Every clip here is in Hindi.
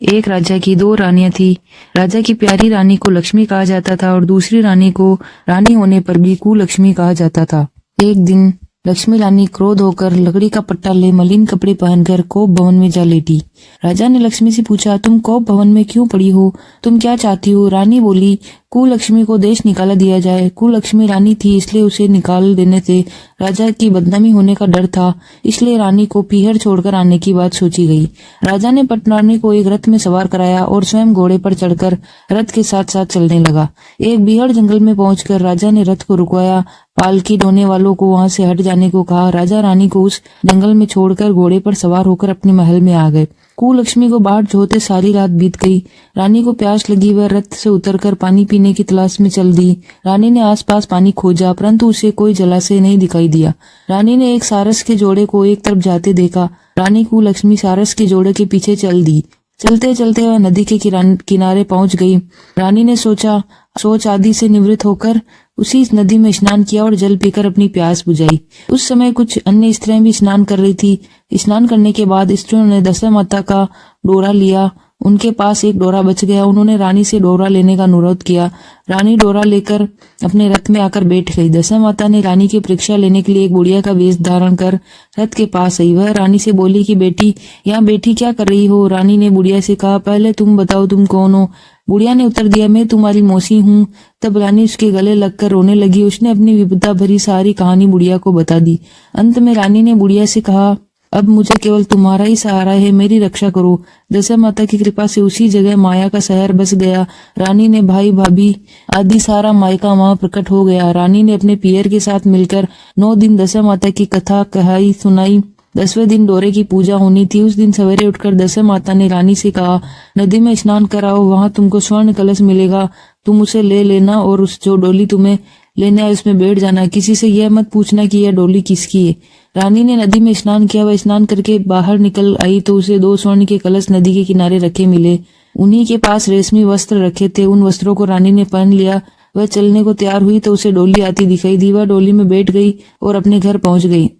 एक राजा की दो रानियां थी। राजा की प्यारी रानी को लक्ष्मी कहा जाता था और दूसरी रानी को रानी होने पर भी कुलक्ष्मी कहा जाता था। एक दिन लक्ष्मी रानी क्रोध होकर लकड़ी का पट्टा ले मलिन कपड़े पहनकर कोप भवन में जा लेटी। राजा ने लक्ष्मी से पूछा, तुम कोप भवन में क्यों पड़ी हो? तुम क्या चाहती हो? रानी बोली, कुलक्ष्मी को देश निकाला दिया जाए। कुलक्ष्मी रानी थी, इसलिए उसे निकाल देने से राजा की बदनामी होने का डर था, इसलिए रानी को पीहर छोड़कर आने की बात सोची गई। राजा ने पटरानी को एक रथ में सवार कराया और स्वयं घोड़े पर चढ़कर रथ के साथ साथ चलने लगा। एक बीहड़ जंगल में पहुंचकर राजा ने रथ को रुकवाया, पालकी ढोने वालों को वहां से हट जाने को कहा। राजा रानी को उस जंगल में छोड़कर घोड़े पर सवार होकर अपने महल में आ गए। कुलक्ष्मी को बाट जोहते सारी रात बीत गई। रानी को प्यास लगी, वह रथ से उतरकर पानी पीने की तलाश में चल दी। रानी ने आसपास पानी खोजा, परंतु उसे कोई जलाशय नहीं दिखाई दिया। रानी ने एक सारस के जोड़े को एक तरफ जाते देखा। रानी कुलक्ष्मी सारस के जोड़े के पीछे चल दी। चलते चलते वह नदी के किनारे पहुंच गई। रानी ने सोच आदि से निवृत्त होकर उसी नदी में स्नान किया और जल पीकर अपनी प्यास बुझाई। उस समय कुछ अन्य स्त्रियां भी स्नान कर रही थी। स्नान करने के बाद स्त्रियों ने दशा माता का डोरा लिया। उनके पास एक डोरा बच गया। उन्होंने रानी से डोरा लेने का अनुरोध किया। रानी डोरा लेकर अपने रथ में आकर बैठ गई। दशा माता ने रानी की परीक्षा लेने के लिए एक बुढ़िया का वेश धारण कर रथ के पास आई। वह रानी से बोली कि बेटी, यहाँ बैठी क्या कर रही हो? रानी ने बुढ़िया से कहा, पहले तुम बताओ तुम कौन हो? बुढ़िया ने उत्तर दिया, मैं तुम्हारी मौसी हूँ। तब रानी उसके गले लगकर रोने लगी। उसने अपनी विपदा भरी सारी कहानी बुढ़िया को बता दी। अंत में रानी ने बुढ़िया से कहा, अब मुझे केवल तुम्हारा ही सहारा है, मेरी रक्षा करो। दशा माता की कृपा से उसी जगह माया का शहर बस गया। रानी ने भाई भाभी आदि सारा मायका वहां प्रकट हो गया। रानी ने अपने पियर के साथ मिलकर 9 दिन दशा माता की कथा कहाई सुनाई। 10वें दिन डोरे की पूजा होनी थी। उस दिन सवेरे उठकर दशा माता ने रानी से कहा, नदी में स्नान कराओ, वहां तुमको स्वर्ण कलश मिलेगा, तुम उसे ले लेना और उस जो डोली तुम्हें लेने आए उसमें बैठ जाना। किसी से यह मत पूछना कि यह डोली किसकी है। रानी ने नदी में स्नान किया। वह स्नान करके बाहर निकल आई तो उसे 2 स्वर्ण के कलश नदी के किनारे रखे मिले। उन्हीं के पास रेशमी वस्त्र रखे थे। उन वस्त्रों को रानी ने पहन लिया। वह चलने को तैयार हुई तो उसे डोली आती दिखाई दी। वह डोली में बैठ गई और अपने घर पहुंच गई।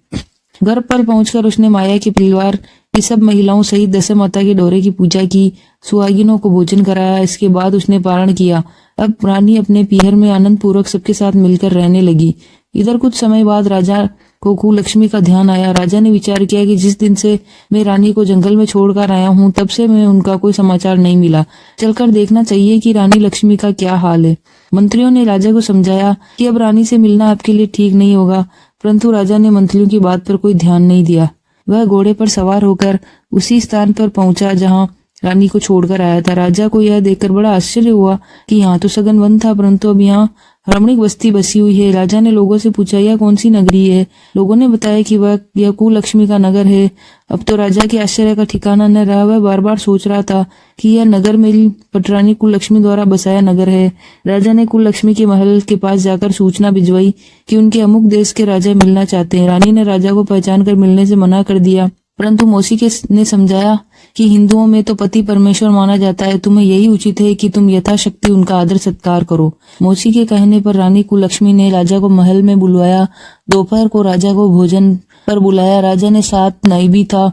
घर पर पहुंचकर उसने माया के परिवार की सब महिलाओं सहित दशा माता के डोरे की पूजा की, सुहागिनों को भोजन कराया। इसके बाद उसने पारण किया। अब रानी अपने पीहर में आनंद पूर्वक सबके साथ मिलकर रहने लगी। इधर कुछ समय बाद राजा को कुलक्ष्मी का ध्यान आया। राजा ने विचार किया कि जिस दिन से मैं रानी को जंगल में छोड़कर आया हूँ तब से मैं उनका कोई समाचार नहीं मिला। चलकर देखना चाहिए कि रानी लक्ष्मी का क्या हाल है। मंत्रियों ने राजा को समझाया कि अब रानी से मिलना आपके लिए ठीक नहीं होगा, परंतु राजा ने मंत्रियों की बात पर कोई ध्यान नहीं दिया। वह घोड़े पर सवार होकर उसी स्थान पर पहुंचा जहां रानी को छोड़कर आया था। राजा को यह देखकर बड़ा आश्चर्य हुआ कि यहाँ तो सघन वन था, परंतु अब यहाँ रमणीक बस्ती बसी हुई है। राजा ने लोगों से पूछा, यह कौन सी नगरी है? लोगों ने बताया कि यह कुलक्ष्मी का नगर है। अब तो राजा के आश्चर्य का ठिकाना न रहा। वह बार बार सोच रहा था कि यह नगर मेरी पटरानी कुलक्ष्मी द्वारा बसाया नगर है। राजा ने कुलक्ष्मी के महल के पास जाकर सूचना भिजवाई कि उनके अमुक देश के राजा मिलना चाहते हैं। रानी ने राजा को पहचान कर मिलने से मना कर दिया, परंतु मौसी ने समझाया कि हिंदुओं में तो पति परमेश्वर माना जाता है, तुम्हें यही उचित है कि तुम यथाशक्ति उनका आदर सत्कार करो। मौसी के कहने पर रानी कुलक्ष्मी ने राजा को महल में बुलवाया। दोपहर को राजा को भोजन पर बुलाया। राजा ने साथ नाई भी था।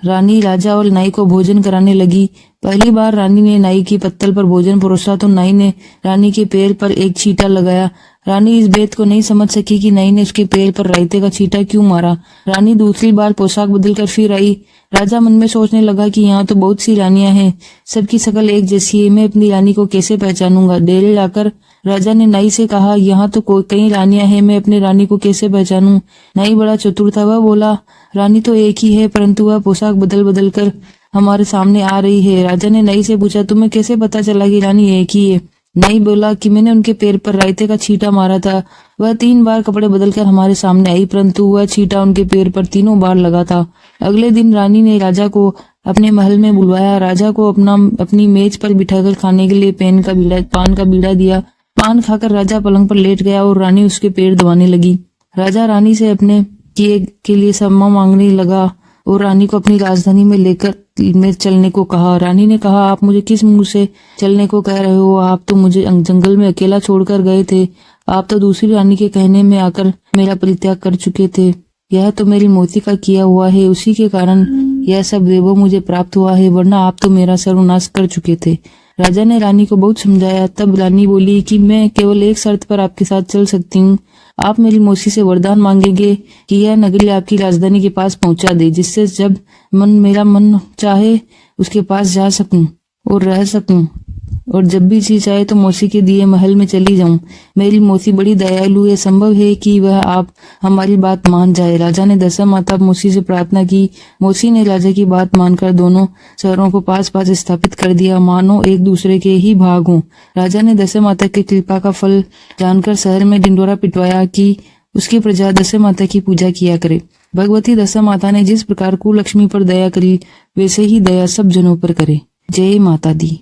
रानी राजा और नाई को भोजन कराने लगी। पहली बार रानी ने नाई की पत्तल पर भोजन परोसा तो नाई ने रानी के पैर पर एक छींटा लगाया। रानी इस भेद को नहीं समझ सकी कि नाई ने उसके पैर पर रायते का छींटा क्यों मारा। रानी दूसरी बार पोशाक बदलकर फिर आई। राजा मन में सोचने लगा कि यहाँ तो बहुत सी रानियां हैं, सबकी शकल एक जैसी है, मैं अपनी रानी को कैसे पहचानूंगा। डेरे लाकर राजा ने नाई से कहा, यहाँ तो कई रानियां हैं, मैं अपनी रानी को कैसे पहचानूं। नाई बड़ा चतुर था। वह बोला, रानी तो एक ही है, परंतु वह पोशाक बदल कर हमारे सामने आ रही है। राजा ने नाई से पूछा, तुम्हें कैसे पता चला कि रानी एक ही है? नाई बोला कि मैंने उनके पैर पर रायते का छींटा मारा था। वह 3 बार कपड़े बदलकर हमारे सामने आई, परंतु वह छींटा उनके पैर पर 3 बार लगा था। अगले दिन रानी ने राजा को अपने महल में बुलवाया। राजा को अपनी मेज पर बिठाकर खाने के लिए पान का बीड़ा दिया। पान खाकर राजा पलंग पर लेट गया और रानी उसके पैर दबाने लगी। राजा रानी से अपने किए के लिए सम्मान मांगने लगा और रानी को अपनी राजधानी में चलने को कहा। रानी ने कहा, आप मुझे किस मुंह से चलने को कह रहे हो? आप तो मुझे जंगल में अकेला छोड़कर गए थे। आप तो दूसरी रानी के कहने में आकर मेरा परित्याग कर चुके थे। यह तो मेरी मौसी का किया हुआ है, उसी के कारण यह सब देवो मुझे प्राप्त हुआ है, वरना आप तो मेरा सर्वनाश कर चुके थे। राजा ने रानी को बहुत समझाया। तब रानी बोली कि मैं केवल एक शर्त पर आपके साथ चल सकती हूँ। आप मेरी मौसी से वरदान मांगेंगे कि यह नगरी आपकी राजधानी के पास पहुंचा दे, जिससे जब मेरा मन चाहे उसके पास जा सकूं और रह सकूं, और जब भी जी चाहे तो मौसी के दिए महल में चली जाऊं। मेरी मौसी बड़ी दयालु है, संभव है कि वह आप हमारी बात मान जाए। राजा ने दशा माता मौसी से प्रार्थना की। मौसी ने राजा की बात मानकर दोनों शहरों को पास पास स्थापित कर दिया, मानो एक दूसरे के ही भाग हों। राजा ने दशा माता की कृपा का फल जानकर शहर में ढिंडोरा पिटवाया कि उसकी प्रजा दशा माता की पूजा किया करे। भगवती दशा माता ने जिस प्रकार कुलक्ष्मी पर दया करी, वैसे ही दया सब जनों पर करे। जय माता दी।